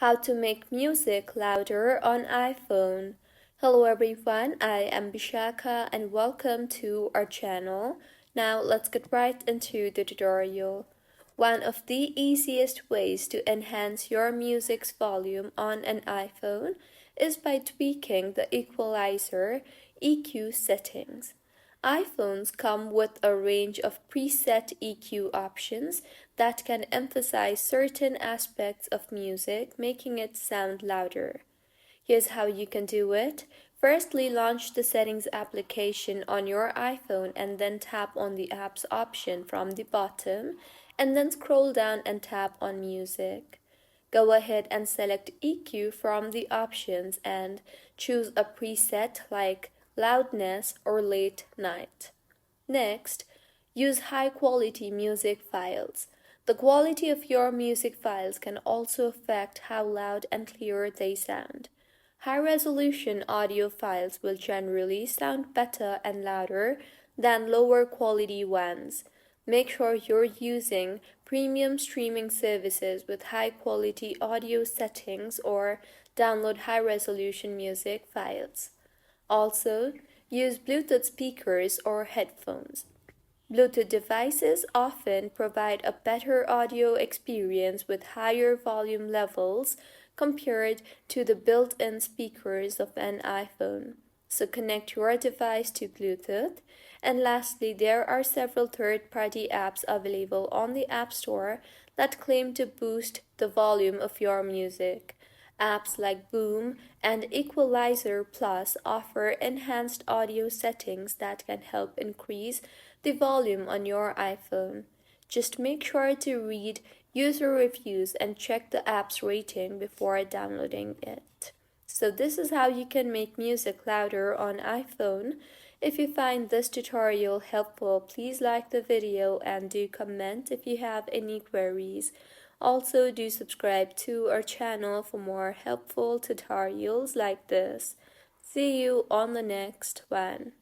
How to make music louder on iPhone. Hello everyone, I am Bishaka and welcome to our channel. Now let's get right into the tutorial. One of the easiest ways to enhance your music's volume on an iPhone is by tweaking the equalizer EQ settings. iPhones come with a range of preset EQ options that can emphasize certain aspects of music, making it sound louder. Here's how you can do it. Firstly, launch the Settings application on your iPhone and then tap on the Apps option from the bottom, and then scroll down and tap on Music. Go ahead and select EQ from the options and choose a preset like loudness or late night. Next, use high-quality music files. The quality of your music files can also affect how loud and clear they sound. High-resolution audio files will generally sound better and louder than lower-quality ones. Make sure you're using premium streaming services with high-quality audio settings or download high-resolution music files. Also, use Bluetooth speakers or headphones. Bluetooth devices often provide a better audio experience with higher volume levels compared to the built-in speakers of an iPhone. So connect your device to Bluetooth. And lastly, there are several third-party apps available on the App Store that claim to boost the volume of your music. Apps like Boom and Equalizer Plus offer enhanced audio settings that can help increase the volume on your iPhone. Just make sure to read user reviews and check the app's rating before downloading it. So this is how you can make music louder on iPhone. If you find this tutorial helpful, please like the video and do comment if you have any queries. Also, do subscribe to our channel for more helpful tutorials like this. See you on the next one.